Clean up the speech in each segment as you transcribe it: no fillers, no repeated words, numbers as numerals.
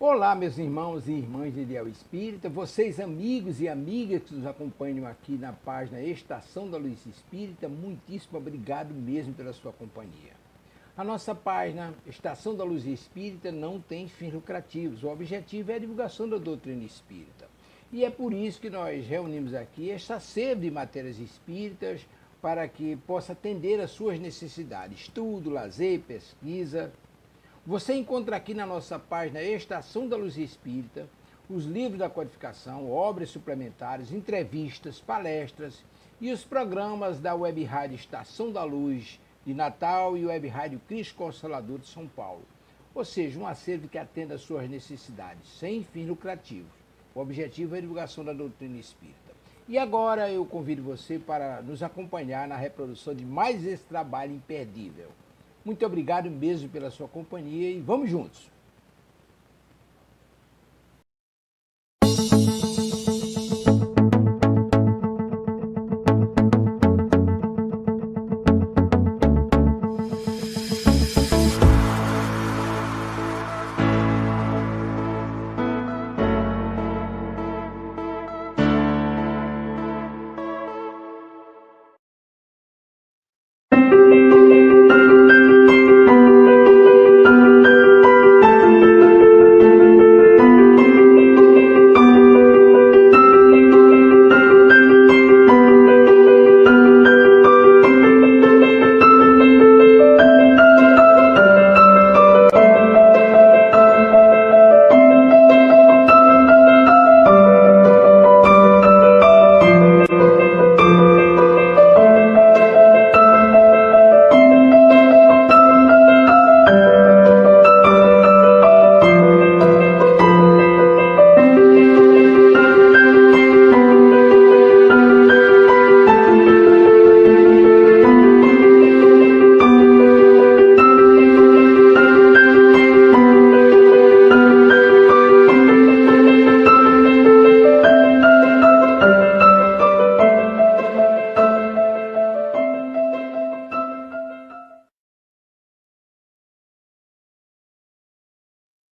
Olá, meus irmãos e irmãs de Ideal Espírita, vocês amigos e amigas que nos acompanham aqui na página Estação da Luz Espírita, muitíssimo obrigado mesmo pela sua companhia. A nossa página Estação da Luz Espírita não tem fins lucrativos, o objetivo é a divulgação da doutrina espírita. E é por isso que nós reunimos aqui esta sede de matérias espíritas para que possa atender às suas necessidades, estudo, lazer, pesquisa. Você encontra aqui na nossa página Estação da Luz Espírita os livros da codificação, obras suplementares, entrevistas, palestras e os programas da Web Rádio Estação da Luz de Natal e Web Rádio Cristo Consolador de São Paulo. Ou seja, um acervo que atenda às suas necessidades, sem fins lucrativos. O objetivo é a divulgação da doutrina espírita. E agora eu convido você para nos acompanhar na reprodução de mais esse trabalho imperdível. Muito obrigado mesmo pela sua companhia e vamos juntos!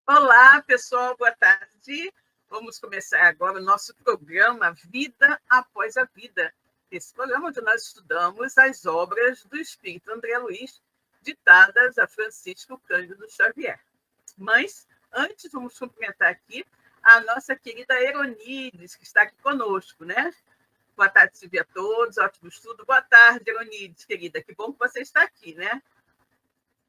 Olá, pessoal, boa tarde. Vamos começar agora o nosso programa Vida Após a Vida. Esse programa onde nós estudamos as obras do Espírito André Luiz, ditadas a Francisco Cândido Xavier. Mas, antes, vamos cumprimentar aqui a nossa querida Eronides, que está aqui conosco, né? Boa tarde, Silvia, a todos, ótimo estudo. Boa tarde, Eronides, querida, que bom que você está aqui, né?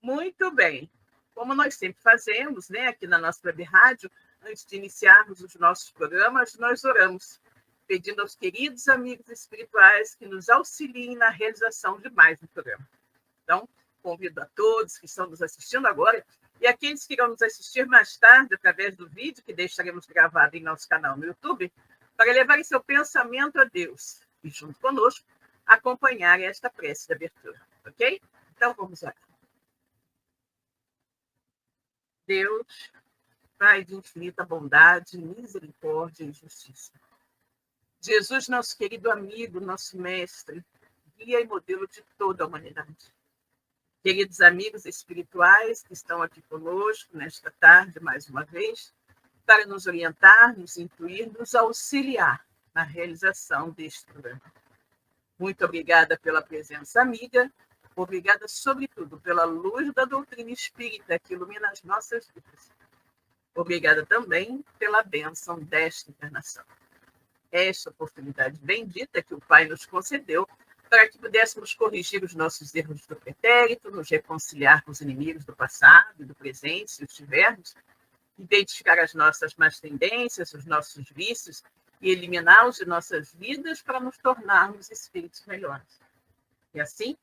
Muito bem. Como nós sempre fazemos, né, aqui na nossa web rádio, antes de iniciarmos os nossos programas, nós oramos, pedindo aos queridos amigos espirituais que nos auxiliem na realização de mais um programa. Então, convido a todos que estão nos assistindo agora e aqueles que irão nos assistir mais tarde através do vídeo que deixaremos gravado em nosso canal no YouTube, para levarem seu pensamento a Deus e, junto conosco, acompanharem esta prece de abertura, ok? Então, vamos lá. Deus, Pai de infinita bondade, misericórdia e justiça. Jesus, nosso querido amigo, nosso mestre, guia e modelo de toda a humanidade. Queridos amigos espirituais que estão aqui conosco nesta tarde, mais uma vez, para nos orientar, nos intuir, nos auxiliar na realização deste programa. Muito obrigada pela presença amiga. Obrigada, sobretudo, pela luz da doutrina espírita que ilumina as nossas vidas. Obrigada também pela bênção desta encarnação. Esta oportunidade bendita que o Pai nos concedeu para que pudéssemos corrigir os nossos erros do pretérito, nos reconciliar com os inimigos do passado e do presente, se os tivermos, identificar as nossas más tendências, os nossos vícios e eliminá-los de nossas vidas para nos tornarmos espíritos melhores. E assim,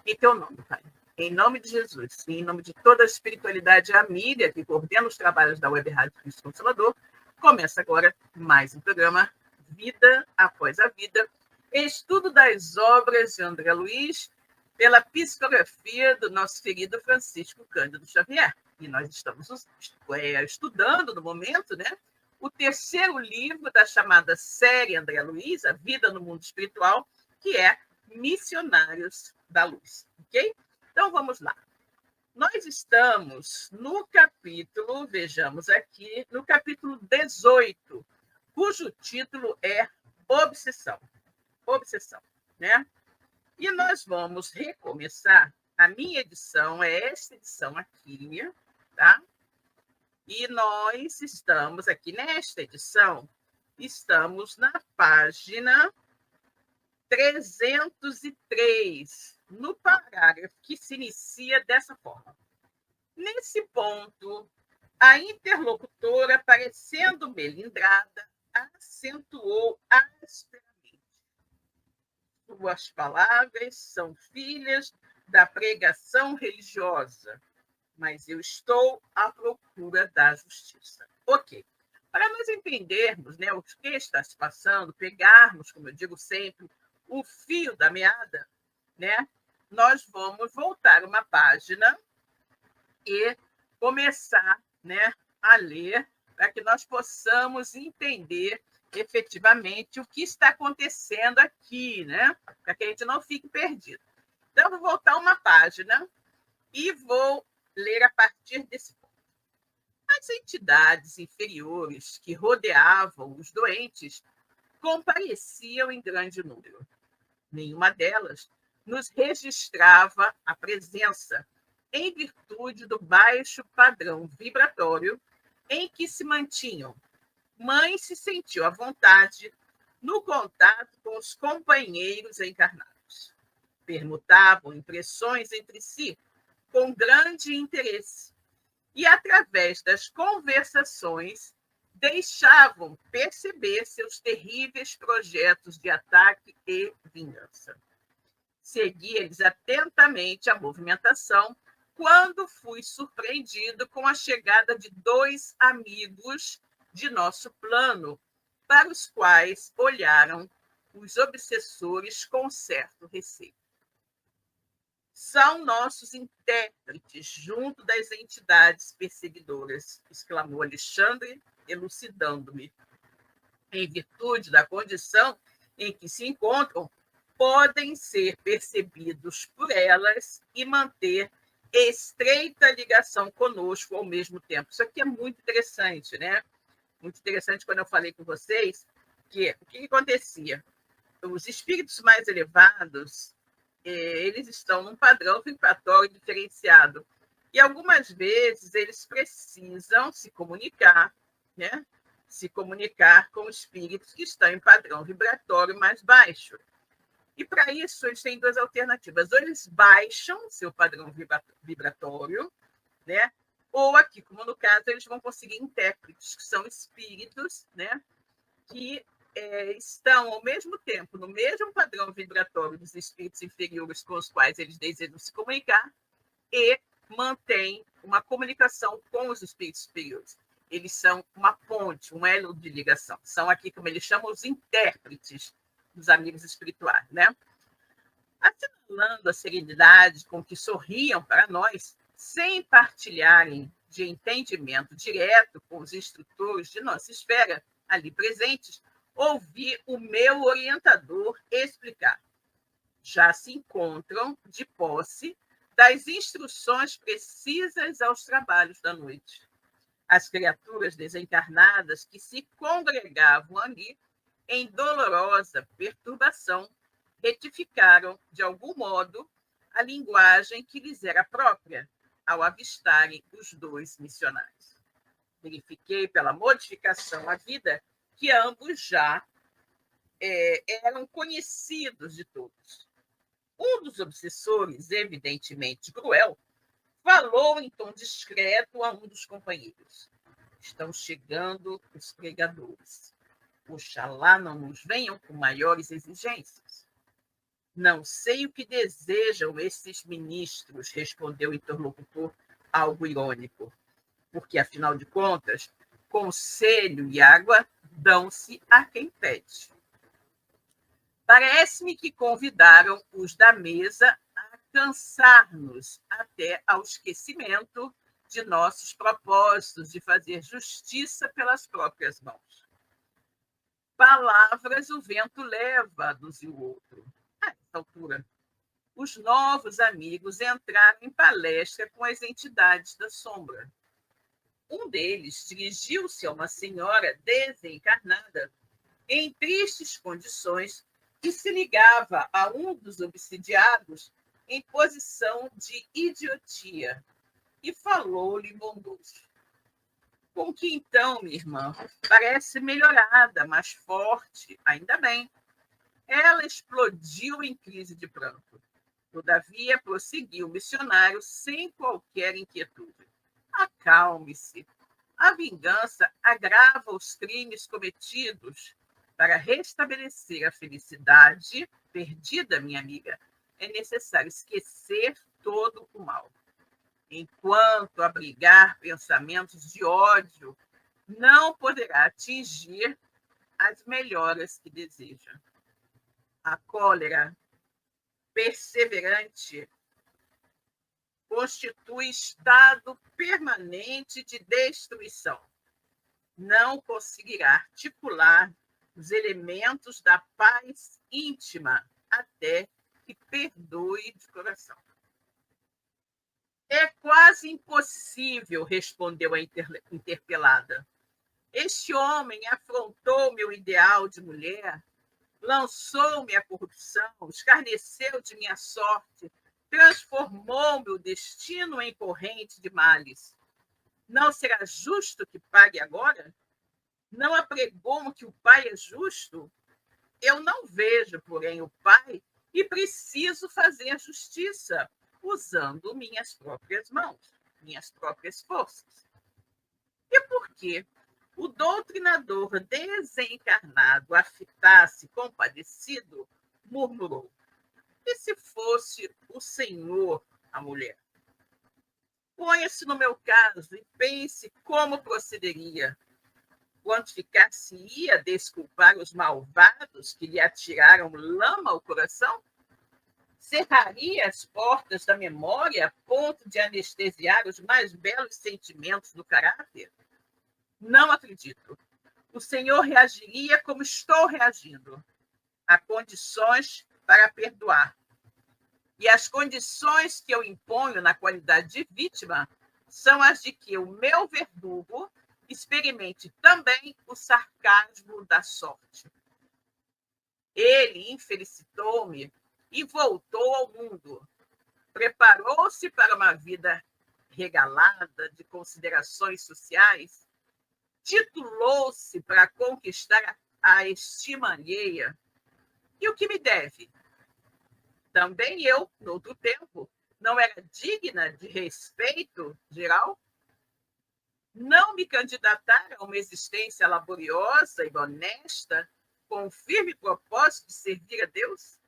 em teu nome, Pai, em nome de Jesus e em nome de toda a espiritualidade amiga que coordena os trabalhos da Web Rádio Cristo Consolador, começa agora mais um programa Vida Após a Vida, estudo das obras de André Luiz pela psicografia do nosso querido Francisco Cândido Xavier. E nós estamos estudando no momento, né, o terceiro livro da chamada série André Luiz, A Vida no Mundo Espiritual, que é Missionários da Luz, ok? Então, vamos lá. Nós estamos no capítulo, vejamos aqui, no capítulo 18, cujo título é Obsessão. Obsessão, né? E nós vamos recomeçar. A minha edição é essa edição aqui, tá? E nós estamos aqui nesta edição, estamos na página 303, no parágrafo que se inicia dessa forma. Nesse ponto, a interlocutora, parecendo melindrada, acentuou asperamente: suas palavras são filhas da pregação religiosa, mas eu estou à procura da justiça. Ok. Para nós entendermos, né, o que está se passando, pegarmos, como eu digo sempre, o fio da meada, né, nós vamos voltar uma página e começar, né, a ler para que nós possamos entender efetivamente o que está acontecendo aqui, né, para que a gente não fique perdido. Então, eu vou voltar uma página e vou ler a partir desse ponto. As entidades inferiores que rodeavam os doentes compareciam em grande número. Nenhuma delas nos registrava a presença, em virtude do baixo padrão vibratório em que se mantinham. Mãe se sentiu à vontade no contato com os companheiros encarnados. Permutavam impressões entre si com grande interesse e, através das conversações, deixavam perceber seus terríveis projetos de ataque e vingança. Segui-lhes atentamente a movimentação quando fui surpreendido com a chegada de 2 amigos de nosso plano, para os quais olharam os obsessores com certo receio. São nossos intérpretes junto das entidades perseguidoras, exclamou Alexandre, elucidando-me. Em virtude da condição em que se encontram, podem ser percebidos por elas e manter estreita ligação conosco ao mesmo tempo. Isso aqui é muito interessante, né? Muito interessante quando eu falei com vocês que o que acontecia? Os espíritos mais elevados, eles estão num padrão vibratório diferenciado. E algumas vezes eles precisam se comunicar, né? Se comunicar com espíritos que estão em padrão vibratório mais baixo. E para isso eles têm 2 alternativas. Ou eles baixam seu padrão vibratório, né? Ou aqui, como no caso, eles vão conseguir intérpretes, que são espíritos, né? Que estão ao mesmo tempo no mesmo padrão vibratório dos espíritos inferiores com os quais eles desejam se comunicar e mantêm uma comunicação com os espíritos superiores. Eles são uma ponte, um elo de ligação. São aqui, como eles chamam, os intérpretes dos amigos espirituais, né? Assinalando a serenidade com que sorriam para nós, sem partilharem de entendimento direto com os instrutores de nossa esfera ali presentes, ouvi o meu orientador explicar. Já se encontram de posse das instruções precisas aos trabalhos da noite. As criaturas desencarnadas que se congregavam ali em dolorosa perturbação retificaram, de algum modo, a linguagem que lhes era própria ao avistarem os 2 missionários. Verifiquei pela modificação à vida que ambos já eram conhecidos de todos. Um dos obsessores, evidentemente cruel, falou em tom discreto a um dos companheiros. Estão chegando os pregadores. Oxalá não nos venham com maiores exigências. Não sei o que desejam esses ministros, respondeu o interlocutor, algo irônico, porque, afinal de contas, conselho e água dão-se a quem pede. Parece-me que convidaram os da mesa a cansar-nos até ao esquecimento de nossos propósitos de fazer justiça pelas próprias mãos. Palavras o vento leva, aduziu o outro. A essa altura, os novos amigos entraram em palestra com as entidades da sombra. Um deles dirigiu-se a uma senhora desencarnada, em tristes condições, que se ligava a um dos obsidiados em posição de idiotia, e falou-lhe bondoso. Com que então, minha irmã, parece melhorada, mais forte, ainda bem. Ela explodiu em crise de pranto. Todavia, prosseguiu o missionário sem qualquer inquietude. Acalme-se. A vingança agrava os crimes cometidos. Para restabelecer a felicidade perdida, minha amiga, é necessário esquecer todo o mal. Enquanto abrigar pensamentos de ódio, não poderá atingir as melhoras que deseja. A cólera perseverante constitui estado permanente de destruição. Não conseguirá articular os elementos da paz íntima até que perdoe de coração. É quase impossível, respondeu a interpelada. Este homem afrontou meu ideal de mulher, lançou-me a corrupção, escarneceu de minha sorte, transformou meu destino em corrente de males. Não será justo que pague agora? Não apregou que o Pai é justo? Eu não vejo, porém, o Pai e preciso fazer justiça, usando minhas próprias mãos, minhas próprias forças. E por que o doutrinador desencarnado, a fitar-se compadecido, murmurou: e se fosse o Senhor a mulher? Ponha-se no meu caso e pense como procederia. Quantificar-se-ia desculpar os malvados que lhe atiraram lama ao coração? Cerraria as portas da memória a ponto de anestesiar os mais belos sentimentos do caráter? Não acredito. O Senhor reagiria como estou reagindo. Há condições para perdoar. E as condições que eu imponho na qualidade de vítima são as de que o meu verdugo experimente também o sarcasmo da sorte. Ele infelicitou-me e voltou ao mundo. Preparou-se para uma vida regalada de considerações sociais, titulou-se para conquistar a estima alheia. E o que me deve? Também eu, no outro tempo, não era digna de respeito geral? Não me candidatar a uma existência laboriosa e honesta, com o firme propósito de servir a Deus?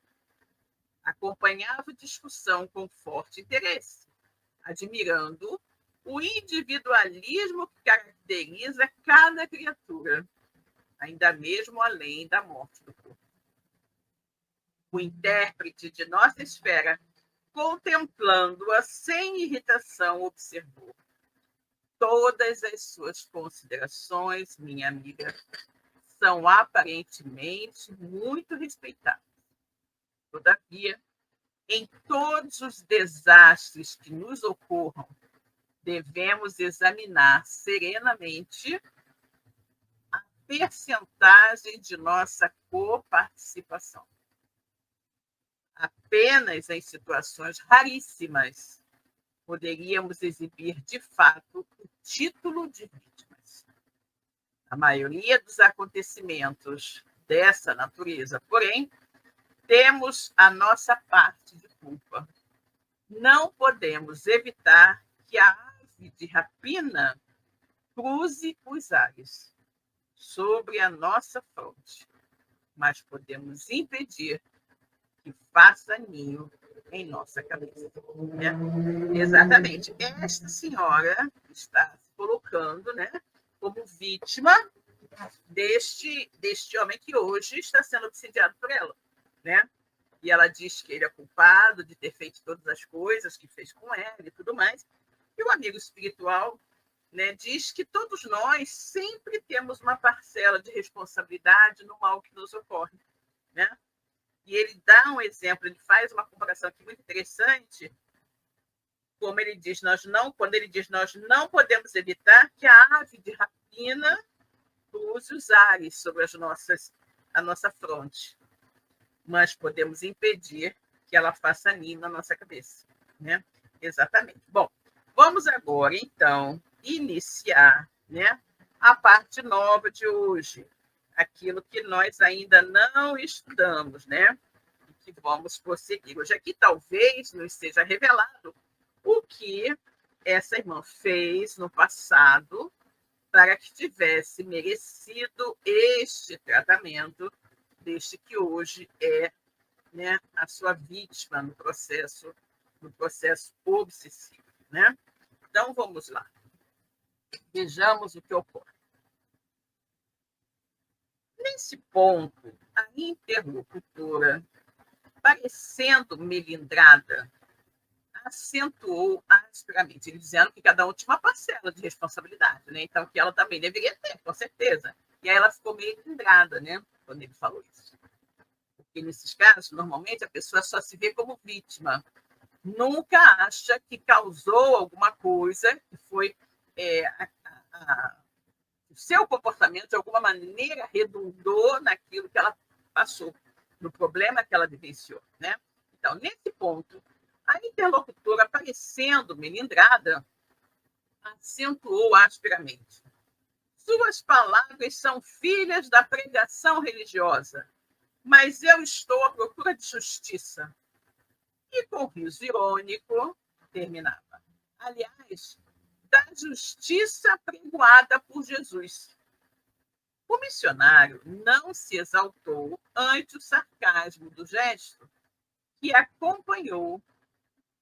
Acompanhava a discussão com forte interesse, admirando o individualismo que caracteriza cada criatura, ainda mesmo além da morte do corpo. O intérprete de nossa esfera, contemplando-a sem irritação, observou: todas as suas considerações, minha amiga, são aparentemente muito respeitadas. Todavia, em todos os desastres que nos ocorram, devemos examinar serenamente a percentagem de nossa coparticipação. Apenas em situações raríssimas poderíamos exibir, de fato, o título de vítimas. A maioria dos acontecimentos dessa natureza, porém, temos a nossa parte de culpa. Não podemos evitar que a ave de rapina cruze os ares sobre a nossa fronte, mas podemos impedir que faça ninho em nossa cabeça. Né? Exatamente. Esta senhora está se colocando, né, como vítima deste homem que hoje está sendo obsidiado por ela. Né? E ela diz que ele é culpado de ter feito todas as coisas que fez com ela e tudo mais. E o amigo espiritual, né, diz que todos nós sempre temos uma parcela de responsabilidade no mal que nos ocorre. Né? E ele dá um exemplo, ele faz uma comparação aqui muito interessante, como ele diz, quando ele diz nós não podemos evitar que a ave de rapina cruze os ares sobre a nossa fronte, mas podemos impedir que ela faça ninho na nossa cabeça, né? Exatamente. Bom, vamos agora, então, iniciar, né, a parte nova de hoje, aquilo que nós ainda não estudamos, né? E que vamos prosseguir. Hoje aqui talvez nos seja revelado o que essa irmã fez no passado para que tivesse merecido este tratamento, deste que hoje é, né, a sua vítima no processo obsessivo, né? Então vamos lá. Vejamos o que ocorre. Nesse ponto, a interlocutora, parecendo melindrada, acentuou asperamente, ele dizendo que cada um tinha uma parcela de responsabilidade, né? Então que ela também deveria ter, com certeza. E aí ela ficou meio melindrada, né, quando ele falou isso. Porque nesses casos, normalmente, a pessoa só se vê como vítima. Nunca acha que causou alguma coisa, que foi o seu comportamento, de alguma maneira, redundou naquilo que ela passou, no problema que ela vivenciou, né? Então, nesse ponto, a interlocutora, parecendo melindrada, acentuou asperamente. Suas palavras são filhas da pregação religiosa, mas eu estou à procura de justiça. E com riso irônico, terminava. Aliás, da justiça pregoada por Jesus. O missionário não se exaltou ante o sarcasmo do gesto que acompanhou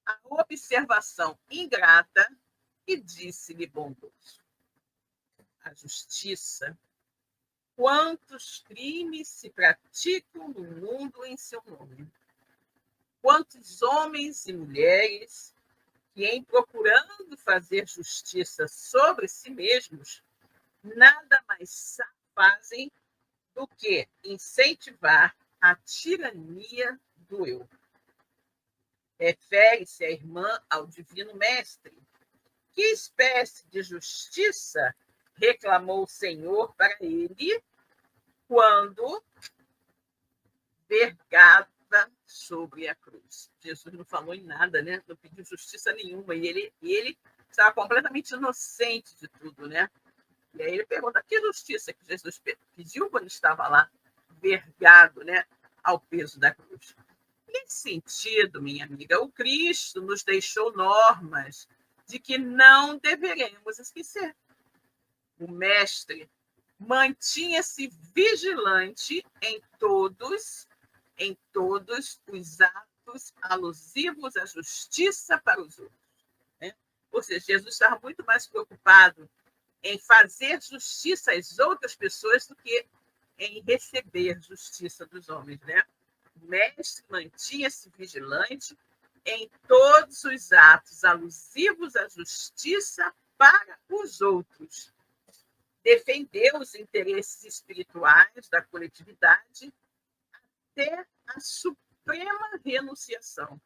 a observação ingrata e disse-lhe bondoso: a justiça. Quantos crimes se praticam no mundo em seu nome? Quantos homens e mulheres que, em procurando fazer justiça sobre si mesmos, nada mais fazem do que incentivar a tirania do eu. Refere-se a irmã ao divino mestre. Que espécie de justiça reclamou o Senhor para ele quando vergava sobre a cruz? Jesus não falou em nada, né? Não pediu justiça nenhuma. E ele estava completamente inocente de tudo, né? E aí ele pergunta: que justiça que Jesus pediu quando estava lá, vergado, né, ao peso da cruz? Nesse sentido, minha amiga, o Cristo nos deixou normas de que não deveremos esquecer. O Mestre mantinha-se vigilante em todos os atos alusivos à justiça para os outros, né? Ou seja, Jesus estava muito mais preocupado em fazer justiça às outras pessoas do que em receber justiça dos homens, né? O mestre mantinha-se vigilante em todos os atos alusivos à justiça para os outros. Defendeu os interesses espirituais da coletividade até a suprema renunciação.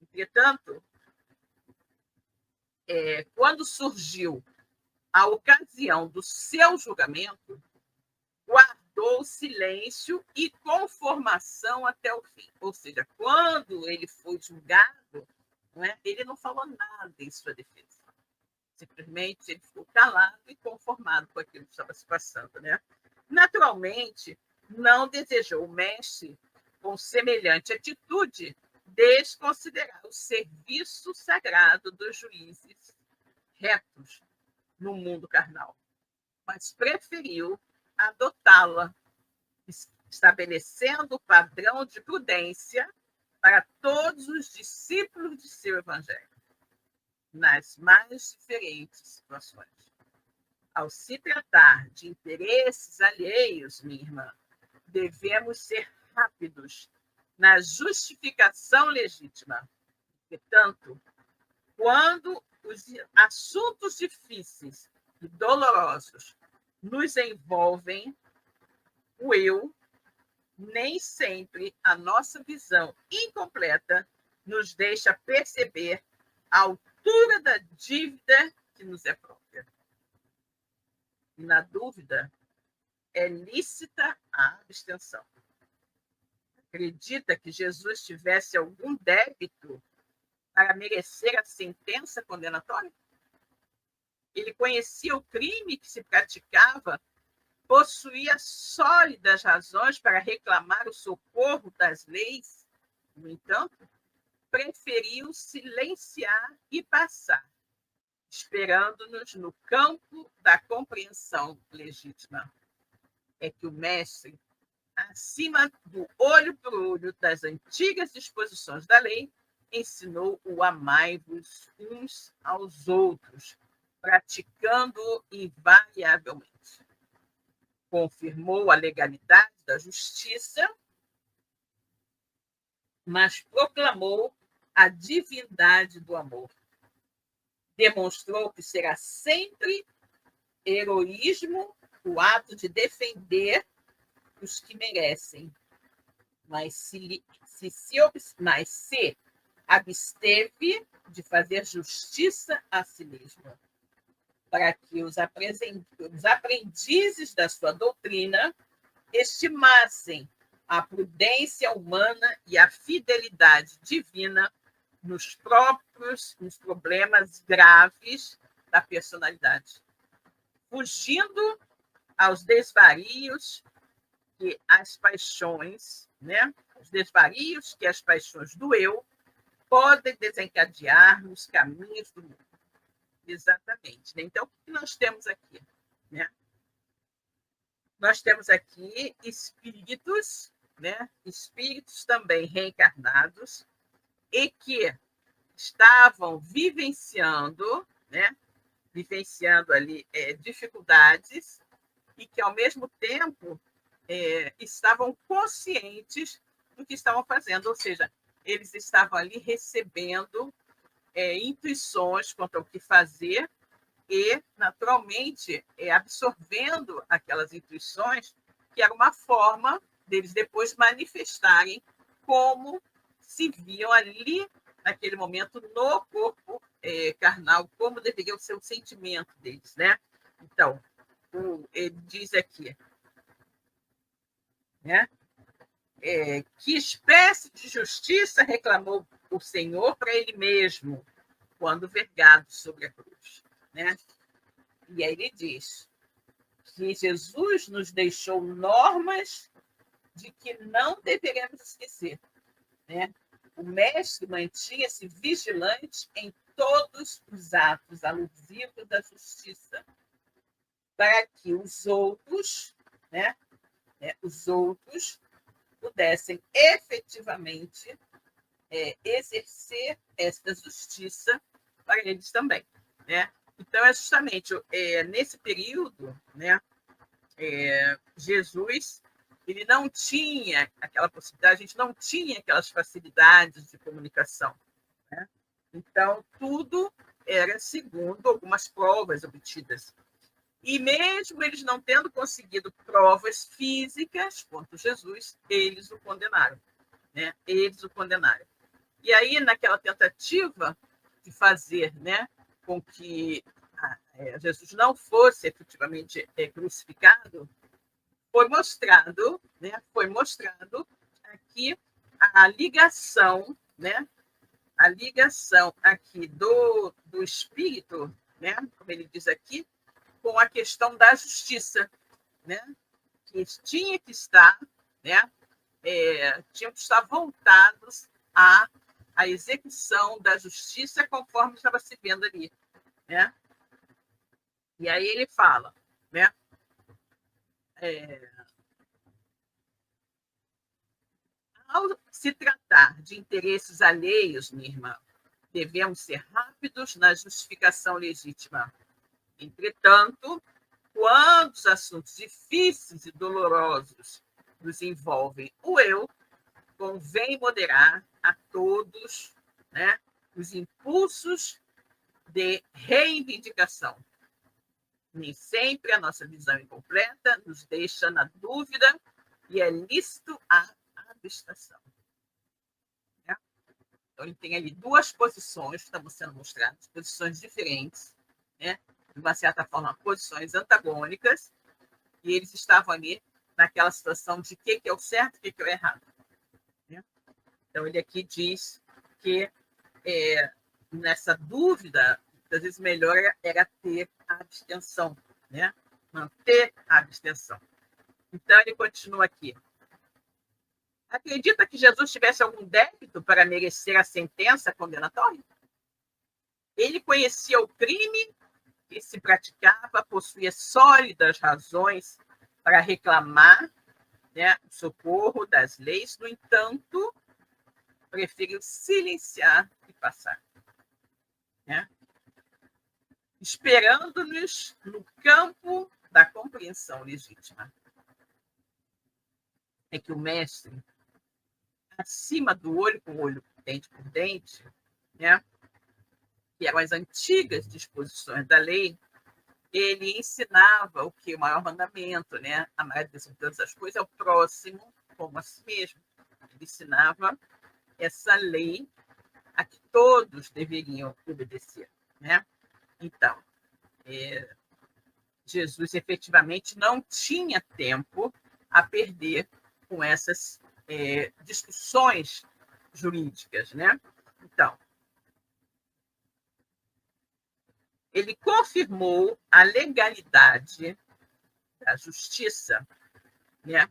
Entretanto, quando surgiu a ocasião do seu julgamento, guardou silêncio e conformação até o fim. Ou seja, quando ele foi julgado, ele não falou nada em sua defesa. Simplesmente ele ficou calado e conformado com aquilo que estava se passando, né? Naturalmente, não desejou o mestre, com semelhante atitude, desconsiderar o serviço sagrado dos juízes retos no mundo carnal, mas preferiu adotá-la, estabelecendo o padrão de prudência para todos os discípulos de seu evangelho, nas mais diferentes situações. Ao se tratar de interesses alheios, minha irmã, devemos ser rápidos na justificação legítima. Portanto, quando os assuntos difíceis e dolorosos nos envolvem, o eu nem sempre a nossa visão incompleta nos deixa perceber a altura da dívida que nos é própria. E, na dúvida, é lícita a abstenção. Acredita que Jesus tivesse algum débito para merecer a sentença condenatória? Ele conhecia o crime que se praticava, possuía sólidas razões para reclamar o socorro das leis. No entanto, preferiu silenciar e passar, esperando-nos no campo da compreensão legítima. É que o mestre, acima do olho por olho das antigas disposições da lei, ensinou o amai-vos uns aos outros, praticando-o invariavelmente. Confirmou a legalidade da justiça, mas proclamou a divindade do amor. Demonstrou que será sempre heroísmo o ato de defender os que merecem, mas se absteve de fazer justiça a si mesmo, para que os aprendizes da sua doutrina estimassem a prudência humana e a fidelidade divina nos problemas graves da personalidade, fugindo aos desvarios que as paixões, os desvarios que as paixões do eu podem desencadear nos caminhos do mundo. Exatamente. Então, o que nós temos aqui? Nós temos aqui espíritos, espíritos também reencarnados, e que estavam vivenciando ali dificuldades, e que, ao mesmo tempo, estavam conscientes do que estavam fazendo, ou seja, eles estavam ali recebendo intuições quanto ao que fazer e, naturalmente, absorvendo aquelas intuições, que era uma forma deles depois manifestarem como se viam ali, naquele momento, no corpo carnal, como deveria ser o sentimento deles, Então, ele diz aqui, que espécie de justiça reclamou o Senhor para ele mesmo, quando vergado sobre a cruz, E aí ele diz que Jesus nos deixou normas de que não deveremos esquecer, O mestre mantinha-se vigilante em todos os atos alusivos da justiça, para que os outros pudessem efetivamente exercer esta justiça para eles também, Então, é justamente nesse período, Jesus, ele não tinha aquela possibilidade, a gente não tinha aquelas facilidades de comunicação, Então, tudo era segundo algumas provas obtidas. E mesmo eles não tendo conseguido provas físicas contra Jesus, eles o condenaram, Eles o condenaram. E aí, naquela tentativa de fazer, com que Jesus não fosse efetivamente crucificado, foi mostrado aqui a ligação, a ligação aqui do espírito, como ele diz aqui, com a questão da justiça, que tinha que estar, tinham que estar voltados à execução da justiça conforme estava se vendo ali, E aí ele fala, ao se tratar de interesses alheios, minha irmã, devemos ser rápidos na justificação legítima. Entretanto, quando os assuntos difíceis e dolorosos nos envolvem o eu, convém moderar a todos os impulsos de reivindicação. Nem sempre a nossa visão incompleta nos deixa na dúvida e é lícito a abstração. Né? Então, ele tem ali duas posições que estão sendo mostradas, posições diferentes, né? De uma certa forma, posições antagônicas, e eles estavam ali naquela situação de o que é o certo e o que é o errado. Né? Então, ele aqui diz que nessa dúvida, às vezes melhor era ter a abstenção, né? Manter a abstenção. Então, ele continua aqui. Acredita que Jesus tivesse algum débito para merecer a sentença condenatória? Ele conhecia o crime que se praticava, possuía sólidas razões para reclamar, né, o socorro das leis, no entanto, preferiu silenciar e passar. Né? Esperando-nos no campo da compreensão legítima. É que o mestre, acima do olho por olho, dente por dente, né, que eram as antigas disposições da lei, ele ensinava o que? O maior mandamento, né? Amar de todas as coisas é o próximo como a si mesmo. Ele ensinava essa lei a que todos deveriam obedecer, né? Então, Jesus efetivamente não tinha tempo a perder com essas discussões jurídicas, né? Então, ele confirmou a legalidade da justiça, né?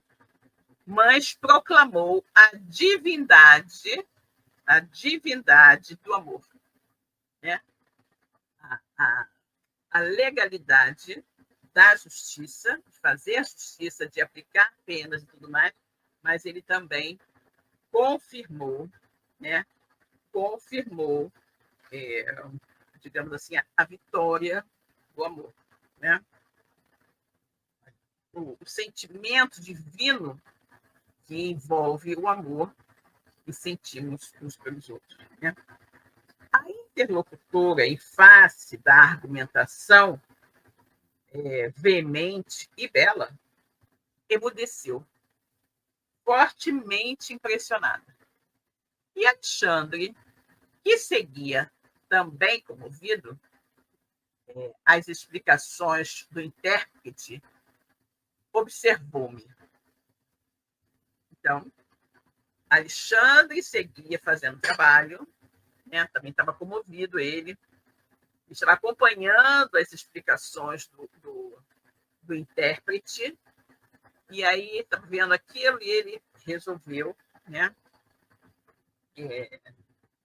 Mas proclamou a divindade do amor, né? A legalidade da justiça, de fazer a justiça, de aplicar penas e tudo mais, mas ele também confirmou, né? Confirmou, digamos assim, a vitória do amor, né? O sentimento divino que envolve o amor que sentimos uns pelos outros, né? A interlocutora, em face da argumentação veemente e bela, emudeceu, fortemente impressionada. E Alexandre, que seguia também comovido as explicações do intérprete, observou-me. Então, Alexandre seguia fazendo trabalho, né? Também estava comovido ele, estava acompanhando as explicações do intérprete, e aí estava vendo aquilo e ele resolveu, né,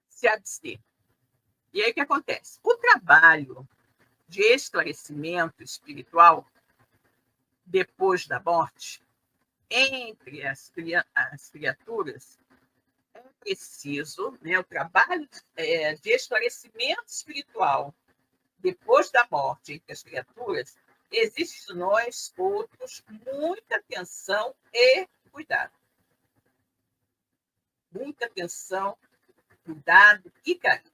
se abster. E aí o que acontece? O trabalho de esclarecimento espiritual depois da morte, entre as criaturas, é preciso, né, o trabalho de esclarecimento espiritual depois da morte entre as criaturas, existe nós outros muita atenção e cuidado. Muita atenção, cuidado e carinho.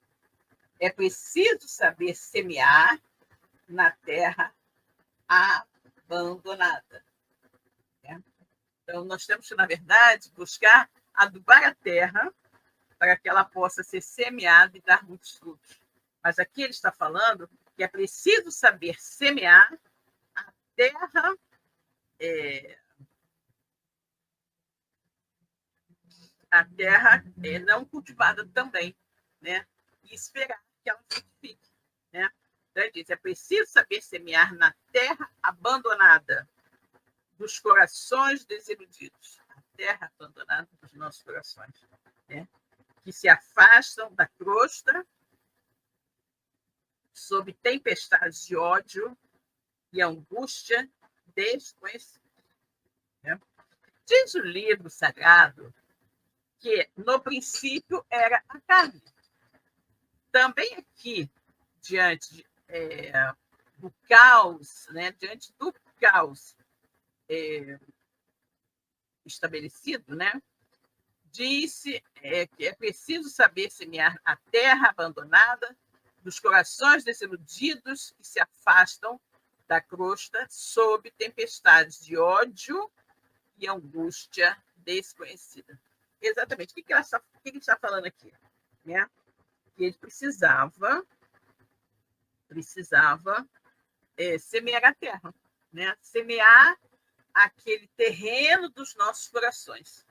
É preciso saber semear na terra abandonada. Né? Então, nós temos que, na verdade, buscar adubar a terra para que ela possa ser semeada e dar muitos frutos. Mas aqui ele está falando que é preciso saber semear a terra não cultivada também, né? E esperar que ela frutifique, né? Então ele diz, é preciso saber semear na terra abandonada dos corações desiludidos, a terra abandonada dos nossos corações, né? Que se afastam da crosta sob tempestades de ódio e angústia desconhecida. Né? Diz o livro sagrado que no princípio era a carne. Também aqui, diante do caos, né? Diante do caos estabelecido, né? Disse que é preciso saber semear a terra abandonada dos corações desiludidos que se afastam da crosta sob tempestades de ódio e angústia desconhecida. Exatamente. O que ele está falando aqui? Né? Que ele precisava semear a terra, né? Semear aquele terreno dos nossos corações,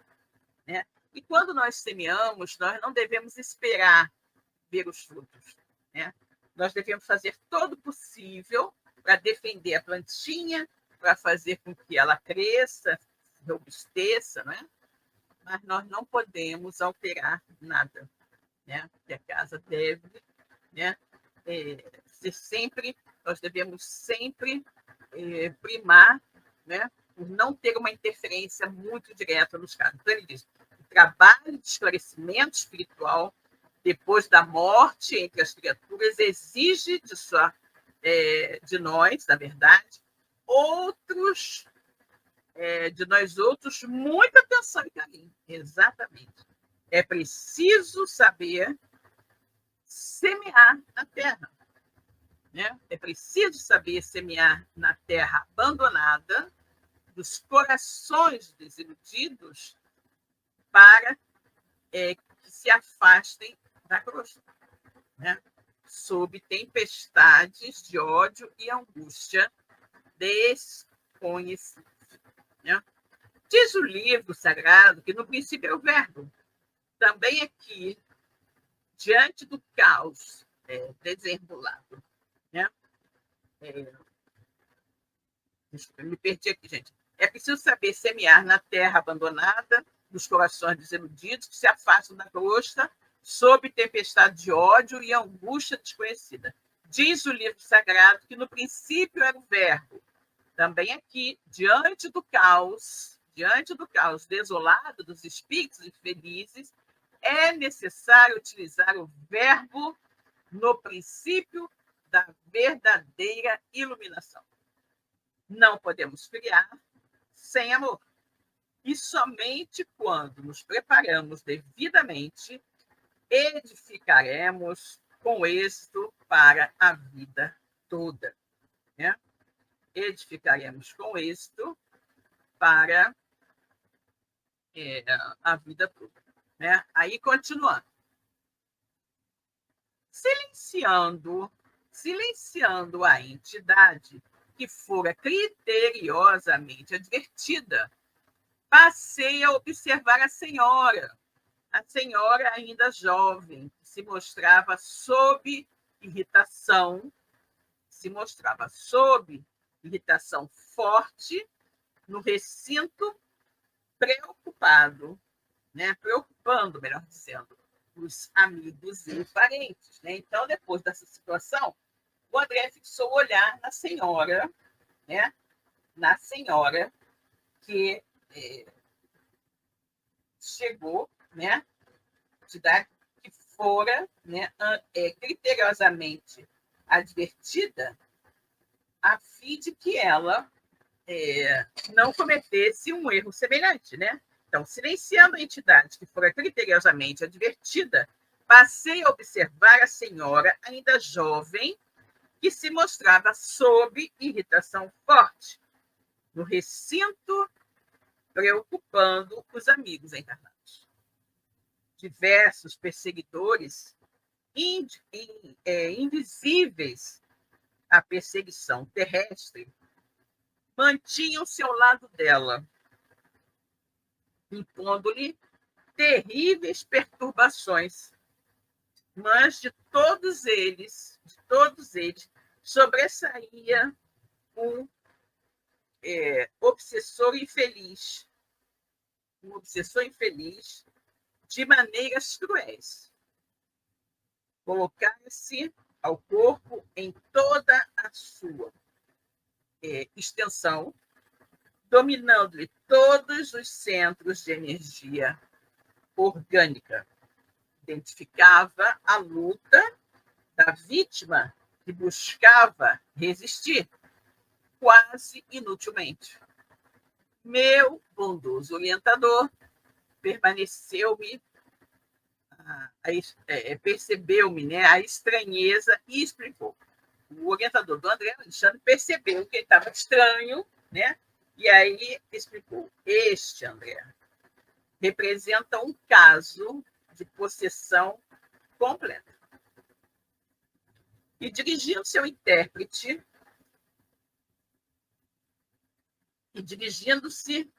né? E quando nós semeamos, nós não devemos esperar ver os frutos, né? Nós devemos fazer todo o possível para defender a plantinha, para fazer com que ela cresça, robusteça, né? Mas nós não podemos alterar nada, né? Porque a casa deve, né, ser sempre, nós devemos sempre primar, né, por não ter uma interferência muito direta nos casos. Então, ele diz: o trabalho de esclarecimento espiritual depois da morte entre as criaturas exige de nós, na verdade, de nós outros, muita atenção e carinho. Exatamente. É preciso saber semear na terra, né? É preciso saber semear na terra abandonada dos corações desiludidos para que se afastem da crosta, né? Sob tempestades de ódio e angústia desconhecidas, né? Diz o livro sagrado que no princípio é o verbo. Também aqui, diante do caos desenrolado, né? Me perdi aqui, gente. É preciso saber semear na terra abandonada, dos corações desiludidos que se afastam da crosta, sob tempestade de ódio e angústia desconhecida. Diz o livro sagrado que no princípio era o verbo. Também aqui, diante do caos desolado dos espíritos infelizes, é necessário utilizar o verbo no princípio da verdadeira iluminação. Não podemos criar sem amor. E somente quando nos preparamos devidamente, edificaremos com êxito para a vida toda, né? Edificaremos com êxito para a vida toda, né? Aí, continuando. Silenciando a entidade que fora criteriosamente advertida, passei a observar a senhora ainda jovem, que se mostrava sob irritação forte no recinto, preocupando, melhor dizendo, os amigos e parentes, né? Então, depois dessa situação, o André fixou o olhar na senhora, né? Na senhora que chegou, né? Que fora, né, criteriosamente advertida, a fim de que ela não cometesse um erro semelhante, né? Então, silenciando a entidade que fora criteriosamente advertida, passei a observar a senhora, ainda jovem, que se mostrava sob irritação forte, no recinto, preocupando os amigos encarnados. Diversos perseguidores invisíveis à perseguição terrestre mantinham-se ao lado dela, impondo-lhe terríveis perturbações, mas de todos eles sobressaía um obsessor infeliz de maneiras cruéis. Colocar-se ao corpo em toda a sua extensão, dominando-lhe todos os centros de energia orgânica. Identificava a luta da vítima que buscava resistir, quase inutilmente. Meu bondoso orientador percebeu-me, né, a estranheza e explicou. O orientador do André Alexandre percebeu que ele estava estranho, né, E aí explicou: este, André, representa um caso de possessão completa. E dirigindo-se ao intérprete, e dirigindo-se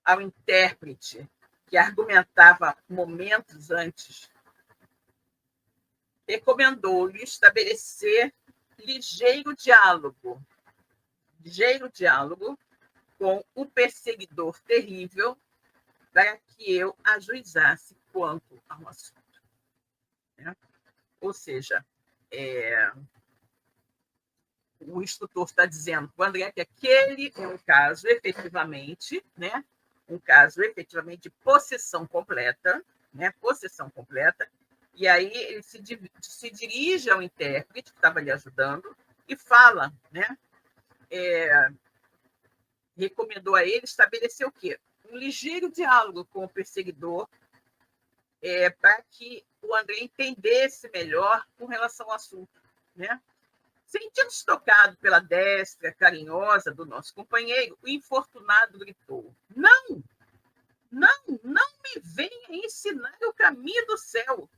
ao intérprete que argumentava momentos antes, recomendou-lhe estabelecer ligeiro diálogo com o perseguidor terrível para que eu ajuizasse quanto ao assunto. Né? Ou seja, o instrutor está dizendo para o André que aquele é um caso efetivamente, né? Um caso efetivamente de possessão completa, né? Possessão completa. E aí ele se dirige ao intérprete que estava lhe ajudando e fala, né? Recomendou a ele estabelecer o quê? Um ligeiro diálogo com o perseguidor para que o André entendesse melhor com relação ao assunto, né? Sentindo-se tocado pela destra carinhosa do nosso companheiro, o infortunado gritou: não, não, não me venha ensinar o caminho do céu.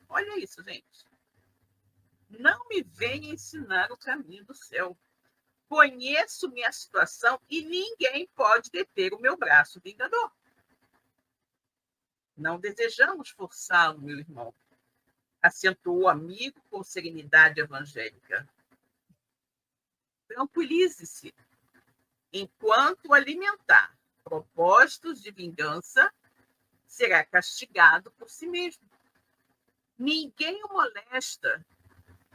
Olha isso, gente. Não me venha ensinar o caminho do céu. Conheço minha situação e ninguém pode deter o meu braço vingador. Não desejamos forçá-lo, meu irmão, acentuou o amigo com serenidade evangélica. Tranquilize-se. Enquanto alimentar propósitos de vingança, será castigado por si mesmo. Ninguém o molesta,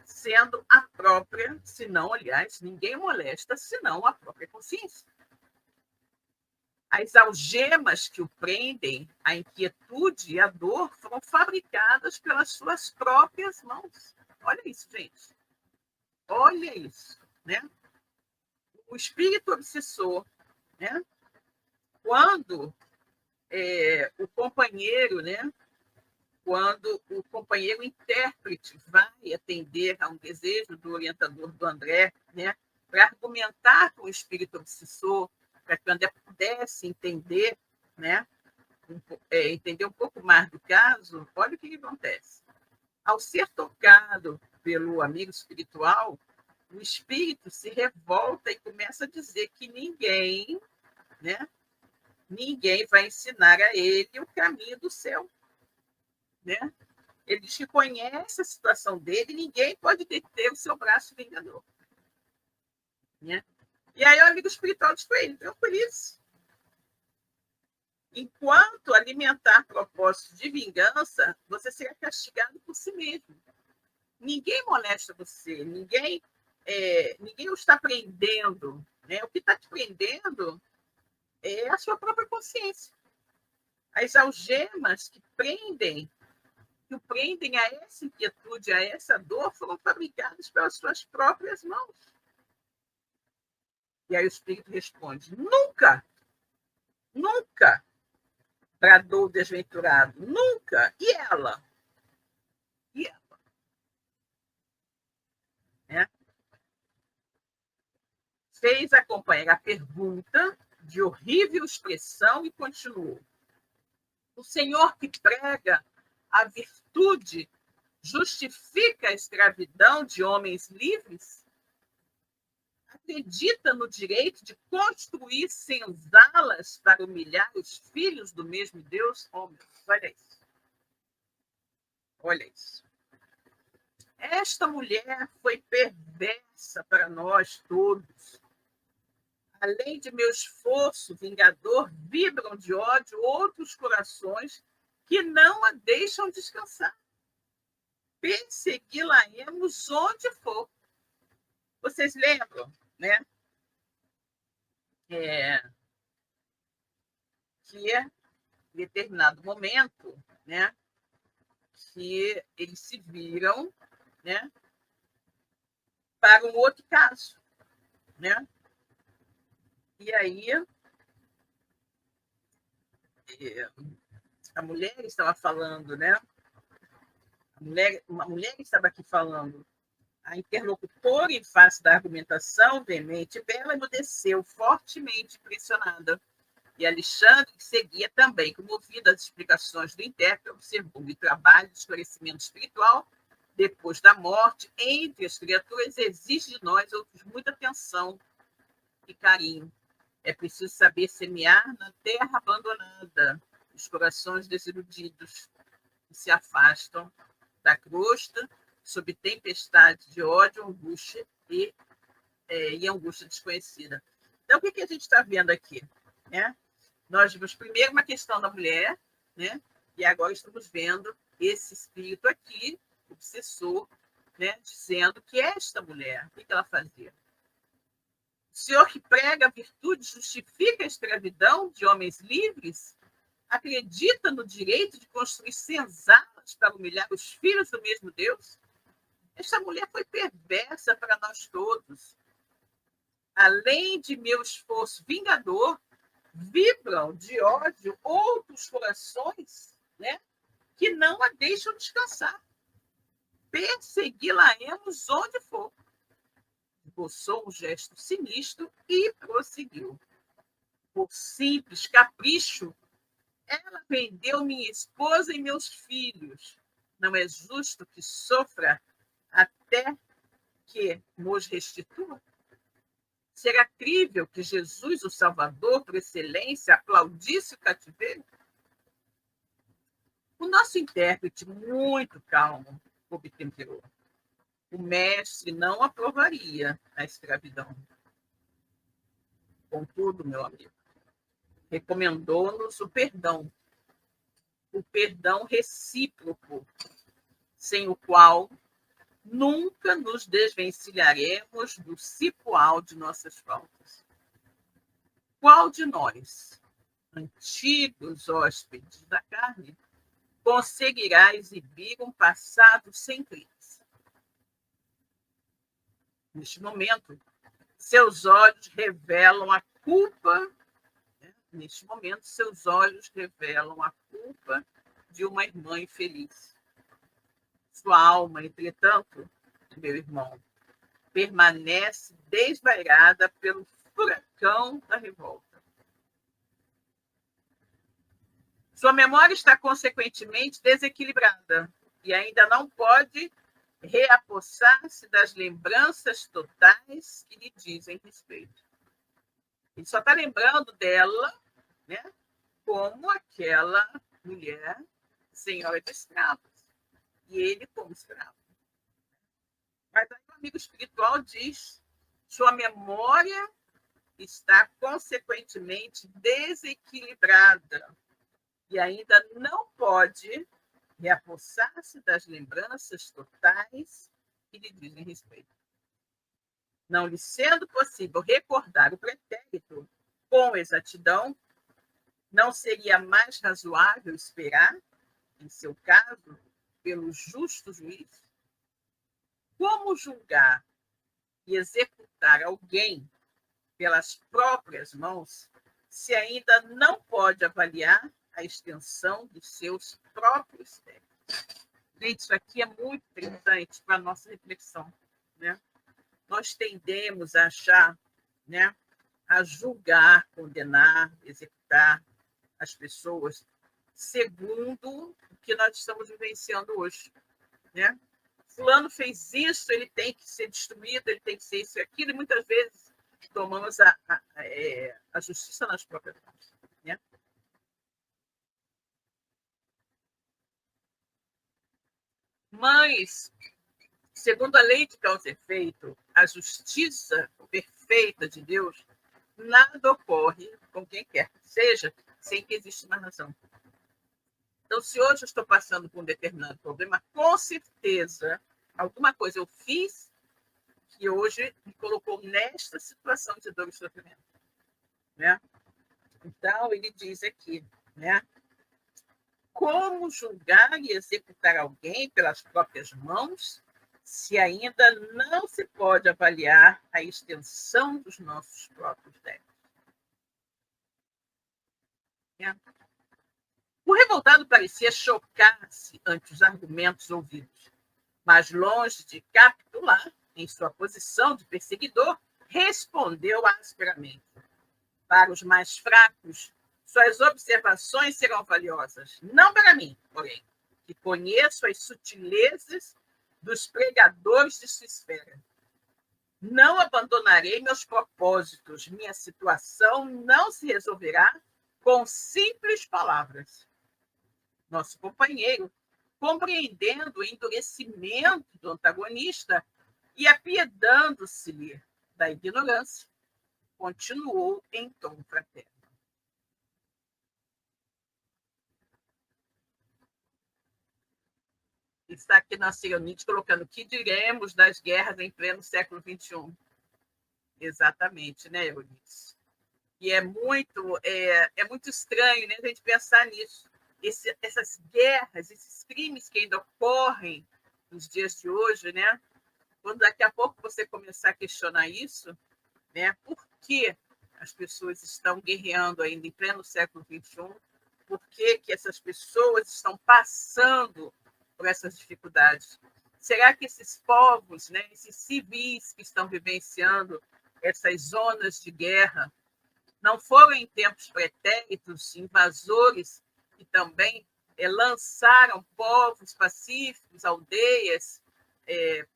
sendo a própria, senão, aliás, ninguém o molesta, senão a própria consciência. As algemas que o prendem, a inquietude e a dor, foram fabricadas pelas suas próprias mãos. Olha isso, gente. Olha isso, né? O espírito obsessor, né? Quando o companheiro, né? Quando o companheiro intérprete vai atender a um desejo do orientador do André, né? Para argumentar com o espírito obsessor, para que o André pudesse entender, né? Entender um pouco mais do caso, olha o que acontece. Ao ser tocado pelo amigo espiritual, o espírito se revolta e começa a dizer que ninguém, né? Ninguém vai ensinar a ele o caminho do céu, né? Ele diz que conhece a situação dele e ninguém pode deter o seu braço vingador, né? E aí o amigo espiritual diz para ele: tranquilize. Enquanto alimentar propósitos de vingança, você será castigado por si mesmo. Ninguém molesta você, ninguém o está prendendo, né? O que está te prendendo é a sua própria consciência. As algemas que o prendem a essa inquietude, a essa dor, foram fabricadas pelas suas próprias mãos. E aí o espírito responde: nunca, nunca, bradou o desventurado, nunca. E ela? E ela? Né? Fez a companheira a pergunta de horrível expressão e continuou: o Senhor que prega a virtude justifica a escravidão de homens livres? Acredita no direito de construir senzalas para humilhar os filhos do mesmo Deus? Oh, meu Deus, olha isso. Olha isso. Esta mulher foi perversa para nós todos. Além de meu esforço vingador, vibram de ódio outros corações que não a deixam descansar. Persegui-la-emos onde for. Vocês lembram, né? Que em determinado momento, né? Que eles se viram, né? Para um outro caso, né? E aí a mulher estava falando, né? Uma mulher estava aqui falando A interlocutora, em face da argumentação veemente, Bela emudeceu, fortemente impressionada. E Alexandre seguia também, comovido às explicações do intérprete, observou o trabalho de esclarecimento espiritual depois da morte entre as criaturas exige de nós outros muita atenção e carinho. É preciso saber semear na terra abandonada os corações desiludidos que se afastam da crosta sob tempestade de ódio, angústia e angústia desconhecida. Então, o que a gente está vendo aqui? Né? Nós vimos primeiro uma questão da mulher, né? E agora estamos vendo esse espírito aqui, obsessor, né? Dizendo que esta mulher, o que ela fazia? O senhor que prega a virtude justifica a escravidão de homens livres? Acredita no direito de construir senzalas para humilhar os filhos do mesmo Deus? Esta mulher foi perversa para nós todos. Além de meu esforço vingador, vibram de ódio outros corações, né, que não a deixam descansar. Persegui-la-emos onde for. Esboçou um gesto sinistro e prosseguiu. Por simples capricho, ela vendeu minha esposa e meus filhos. Não é justo que sofra até que nos restitua? Será crível que Jesus, o Salvador, por excelência, aplaudisse o cativeiro? O nosso intérprete, muito calmo, obtemperou. O mestre não aprovaria a escravidão. Contudo, meu amigo, recomendou-nos o perdão recíproco, sem o qual nunca nos desvencilharemos do cipoal de nossas faltas. Qual de nós, antigos hóspedes da carne, conseguirá exibir um passado sem crimes? Neste momento, seus olhos revelam a culpa. Neste momento, seus olhos revelam a culpa de uma irmã infeliz. Sua alma, entretanto, meu irmão, permanece desvairada pelo furacão da revolta. Sua memória está, consequentemente, desequilibrada e ainda não pode reapossar-se das lembranças totais que lhe dizem respeito. Ele só está lembrando dela, né, como aquela mulher senhora de escravos, e ele como escravo. Mas aí o amigo espiritual diz: sua memória está consequentemente desequilibrada e ainda não pode reapossar-se das lembranças totais que lhe dizem respeito. Não lhe sendo possível recordar o pretérito com exatidão, não seria mais razoável esperar, em seu caso, pelo justo juiz? Como julgar e executar alguém pelas próprias mãos, se ainda não pode avaliar a extensão dos seus próprios méritos? Gente, isso aqui é muito interessante para a nossa reflexão, né? Nós tendemos a achar, né, a julgar, condenar, executar as pessoas segundo o que nós estamos vivenciando hoje, né? Fulano fez isso, ele tem que ser destruído, ele tem que ser isso e aquilo, e muitas vezes tomamos a justiça nas próprias mãos, né? Mas, segundo a lei de causa e efeito, a justiça perfeita de Deus, nada ocorre com quem quer que seja, sem que exista uma razão. Então, se hoje eu estou passando por um determinado problema, com certeza, alguma coisa eu fiz que hoje me colocou nesta situação de dor e sofrimento, né? Então, ele diz aqui, né? Como julgar e executar alguém pelas próprias mãos, se ainda não se pode avaliar a extensão dos nossos próprios débitos? É. O revoltado parecia chocar-se ante os argumentos ouvidos. mas longe de capitular em sua posição de perseguidor, respondeu asperamente: para os mais fracos, suas observações serão valiosas. Não para mim, porém, que conheço as sutilezas dos pregadores de sua esfera. Não abandonarei meus propósitos. Minha situação não se resolverá com simples palavras. Nosso companheiro, compreendendo o endurecimento do antagonista e apiedando-se-lhe da ignorância, continuou em tom fraterno. Está aqui na Cironite colocando: que diremos das guerras em pleno século XXI? Exatamente, né, Eunice? E é muito estranho, né, a gente pensar nisso. Essas guerras, esses crimes que ainda ocorrem nos dias de hoje, né? Quando daqui a pouco você começar a questionar isso, né? Por que as pessoas estão guerreando ainda em pleno século XXI? Por que essas pessoas estão passando por essas dificuldades? Será que esses povos, né, esses civis que estão vivenciando essas zonas de guerra, não foram em tempos pretéritos invasores que também lançaram povos pacíficos, aldeias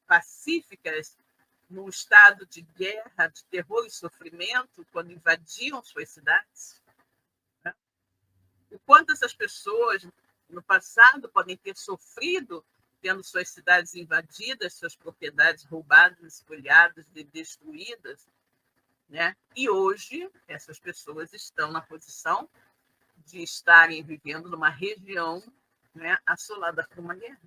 pacíficas, num estado de guerra, de terror e sofrimento, quando invadiam suas cidades? O quanto essas pessoas, no passado, podem ter sofrido tendo suas cidades invadidas, suas propriedades roubadas, espoliadas, destruídas, né? E hoje, essas pessoas estão na posição de estarem vivendo numa região, né, assolada por uma guerra.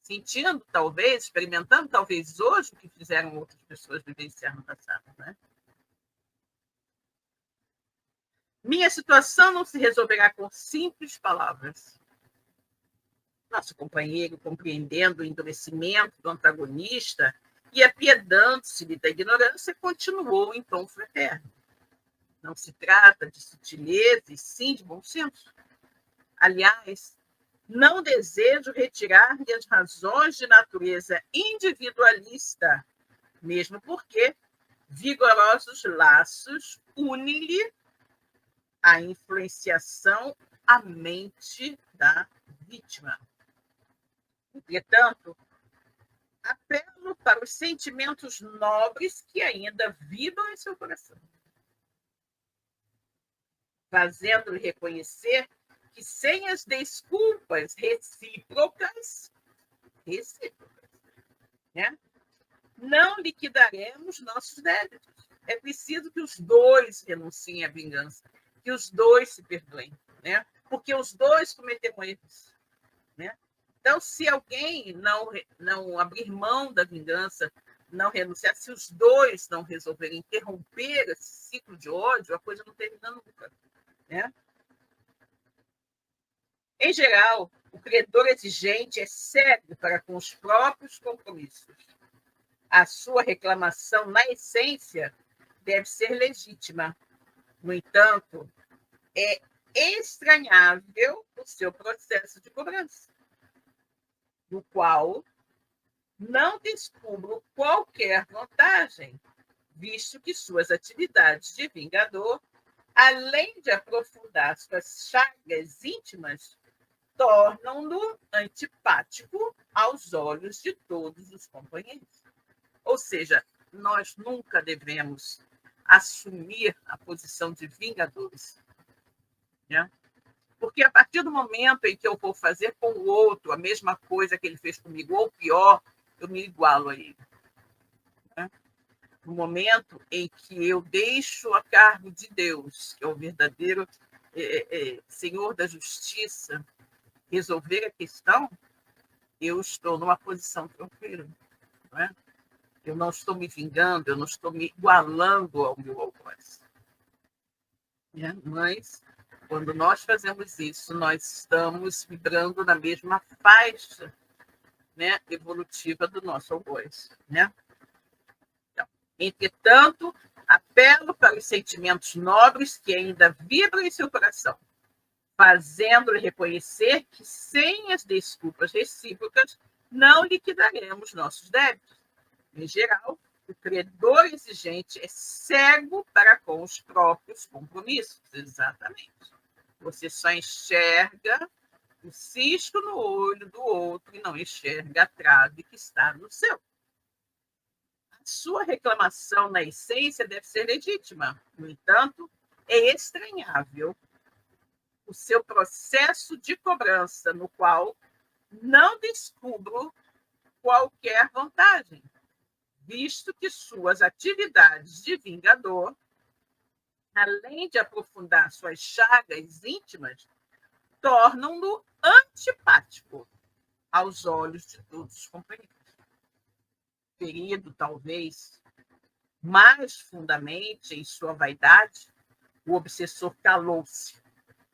Sentindo, talvez, experimentando, talvez, hoje, o que fizeram outras pessoas vivenciar no passado, né? Minha situação não se resolverá com simples palavras. Nosso companheiro, compreendendo o endurecimento do antagonista e apiedando-se da ignorância, continuou em tom fraterno: não se trata de sutileza, e sim de bom senso. Aliás, não desejo retirar-lhe as razões de natureza individualista, mesmo porque vigorosos laços unem-lhe a influenciação à mente da vítima. Entretanto, apelo para os sentimentos nobres que ainda vibram em seu coração, fazendo-lhe reconhecer que sem as desculpas recíprocas, né, não liquidaremos nossos débitos. É preciso que os dois renunciem à vingança, que os dois se perdoem, né? Porque os dois cometeram erros, né? Então, se alguém não abrir mão da vingança, não renunciar, se os dois não resolverem interromper esse ciclo de ódio, a coisa não termina nunca, né? Em geral, o credor exigente é cego para com os próprios compromissos. A sua reclamação, na essência, deve ser legítima. No entanto, é estranhável o seu processo de cobrança, no qual não descubro qualquer vantagem, visto que suas atividades de vingador, além de aprofundar suas chagas íntimas, tornam-no antipático aos olhos de todos os companheiros. Ou seja, nós nunca devemos assumir a posição de vingadores, né? Porque a partir do momento em que eu vou fazer com o outro a mesma coisa que ele fez comigo, ou pior, eu me igualo a ele, né? No momento em que eu deixo a cargo de Deus, que é o verdadeiro Senhor da Justiça, resolver a questão, eu estou numa posição tranquila, não é? Eu não estou me vingando, eu não estou me igualando ao meu algoz. Né? Mas, quando nós fazemos isso, nós estamos vibrando na mesma faixa, né, evolutiva do nosso algoz. Né? Então, entretanto, apelo para os sentimentos nobres que ainda vibram em seu coração, fazendo-lhe reconhecer que, sem as desculpas recíprocas, não liquidaremos nossos débitos. Em geral, o credor exigente é cego para com os próprios compromissos. Exatamente. Você só enxerga o cisco no olho do outro e não enxerga a trave que está no seu. A sua reclamação, na essência, deve ser legítima. No entanto, é estranhável o seu processo de cobrança, no qual não descubro qualquer vantagem, visto que suas atividades de vingador, além de aprofundar suas chagas íntimas, tornam-no antipático aos olhos de todos os companheiros. Ferido, talvez, mais fundamente em sua vaidade, o obsessor calou-se,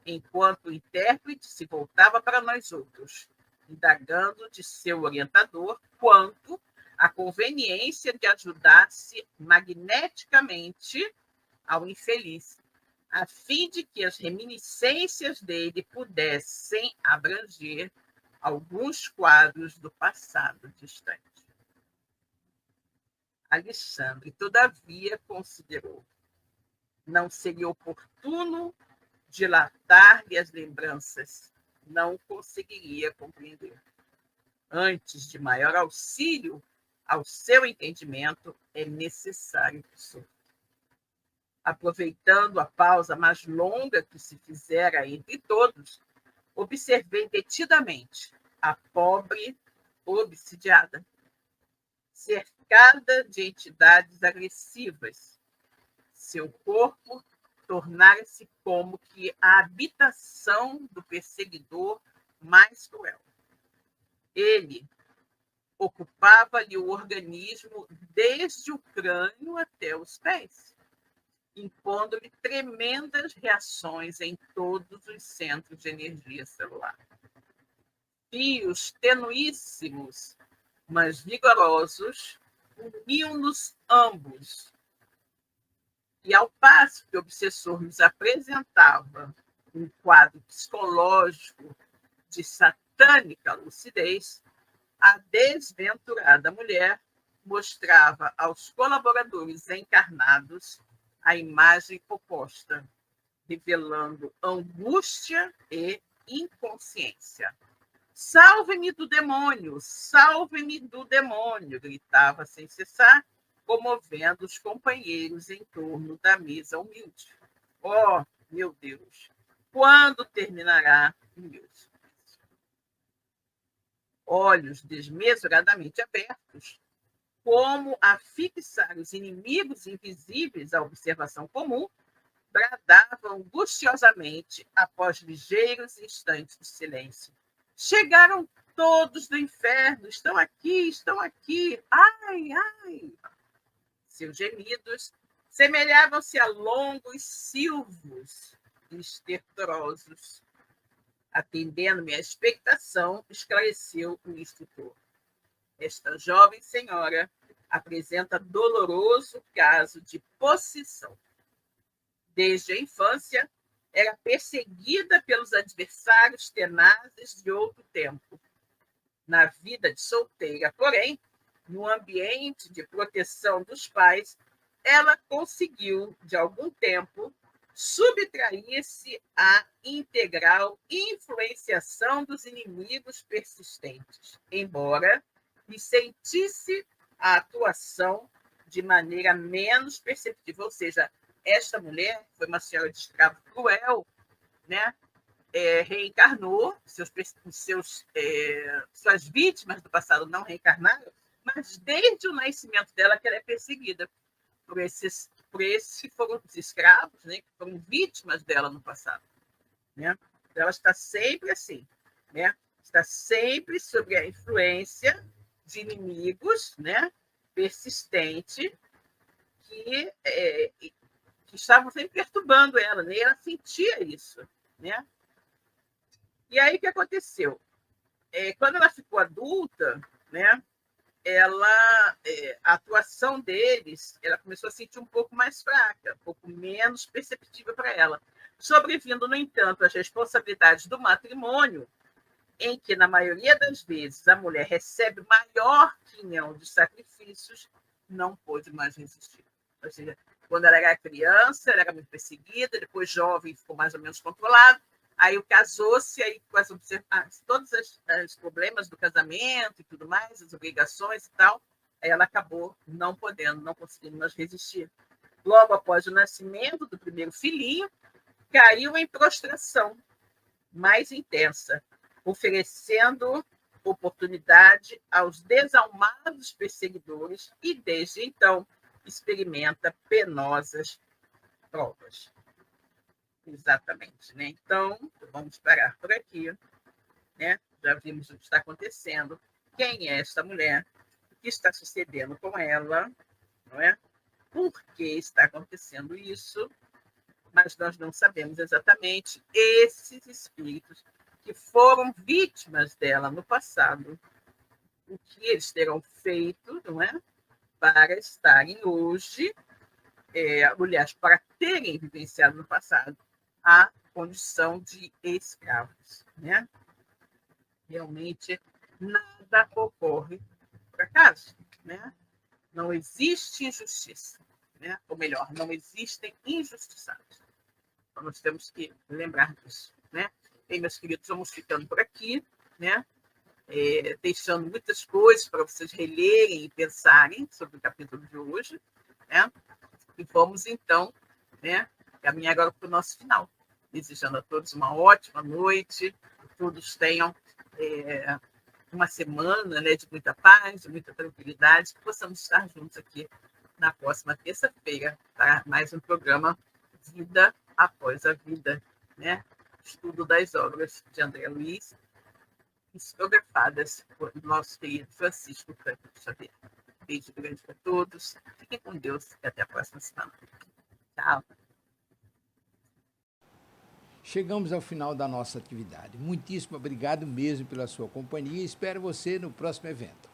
enquanto o intérprete se voltava para nós outros, indagando de seu orientador quanto à conveniência de ajudar-se magneticamente ao infeliz, a fim de que as reminiscências dele pudessem abranger alguns quadros do passado distante. Alexandre, todavia, considerou: não seria oportuno dilatar-lhe as lembranças, não conseguiria compreender. Antes de maior auxílio ao seu entendimento, é necessário que sofra. Aproveitando a pausa mais longa que se fizera entre todos, observei detidamente a pobre obsidiada, cercada de entidades agressivas. Seu corpo tornara-se como que a habitação do perseguidor mais cruel. Ele ocupava-lhe o organismo desde o crânio até os pés, impondo-lhe tremendas reações em todos os centros de energia celular. Fios tenuíssimos, mas vigorosos, uniam-nos ambos. E ao passo que o obsessor nos apresentava um quadro psicológico de satânica lucidez, a desventurada mulher mostrava aos colaboradores encarnados a imagem oposta, revelando angústia e inconsciência. Salve-me do demônio, salve-me do demônio, gritava sem cessar, comovendo os companheiros em torno da mesa humilde. Oh, meu Deus, quando terminará o meu suplício? Olhos desmesuradamente abertos, como a fixar os inimigos invisíveis à observação comum, bradava angustiosamente após ligeiros instantes de silêncio. Chegaram todos do inferno, estão aqui, ai, ai. Seus gemidos semelhavam-se a longos silvos estertorosos. Atendendo-me à expectação, esclareceu o instrutor. Esta jovem senhora apresenta doloroso caso de possessão. Desde a infância, era perseguida pelos adversários tenazes de outro tempo. Na vida de solteira, porém, no ambiente de proteção dos pais, ela conseguiu, de algum tempo, subtrair-se à integral influenciação dos inimigos persistentes, embora lhe sentisse a atuação de maneira menos perceptível. Ou seja, esta mulher foi uma senhora de escravo cruel, né? Reencarnou, suas vítimas do passado não reencarnaram, mas desde o nascimento dela que ela é perseguida por esses foram os escravos, né, que foram vítimas dela no passado, né? Então, ela está sempre assim, né? Está sempre sob a influência de inimigos, né, persistente, que estavam sempre perturbando ela, né? E ela sentia isso, né? E aí o que aconteceu? Quando ela ficou adulta, né, a atuação deles, ela começou a sentir um pouco mais fraca, um pouco menos perceptível para ela. Sobrevindo, no entanto, as responsabilidades do matrimônio, em que, na maioria das vezes, a mulher recebe maior quinhão de sacrifícios, não pôde mais resistir. Ou seja, quando ela era criança, ela era muito perseguida, depois jovem, ficou mais ou menos controlada, aí casou-se, aí com todos os problemas do casamento e tudo mais, as obrigações e tal, aí ela acabou não podendo, não conseguindo mais resistir. Logo após o nascimento do primeiro filhinho, caiu em prostração mais intensa, oferecendo oportunidade aos desalmados perseguidores e, desde então, experimenta penosas provas. Exatamente, né? Então, vamos parar por aqui, né? Já vimos o que está acontecendo. Quem é esta mulher? O que está sucedendo com ela? Não é? Por que está acontecendo isso? Mas nós não sabemos exatamente esses espíritos que foram vítimas dela no passado, o que eles terão feito, não é? Para estarem hoje, aliás, para terem vivenciado no passado a condição de escravos, né? Realmente nada ocorre por acaso, né? Não existe injustiça, né? Ou melhor, não existem injustiçados. Então, nós temos que lembrar disso, né? E, meus queridos, vamos ficando por aqui, né? Deixando muitas coisas para vocês relerem e pensarem sobre o capítulo de hoje, né? E vamos, então, né, caminhar agora para o nosso final. Desejando a todos uma ótima noite, que todos tenham uma semana, né, de muita paz, de muita tranquilidade, que possamos estar juntos aqui na próxima terça-feira para mais um programa Vida Após a Vida, né? Estudo das obras de André Luiz, psicografadas por nosso querido Francisco Cândido Xavier. Beijo grande para todos, fiquem com Deus e até a próxima semana. Tchau. Chegamos ao final da nossa atividade. Muitíssimo obrigado mesmo pela sua companhia e espero você no próximo evento.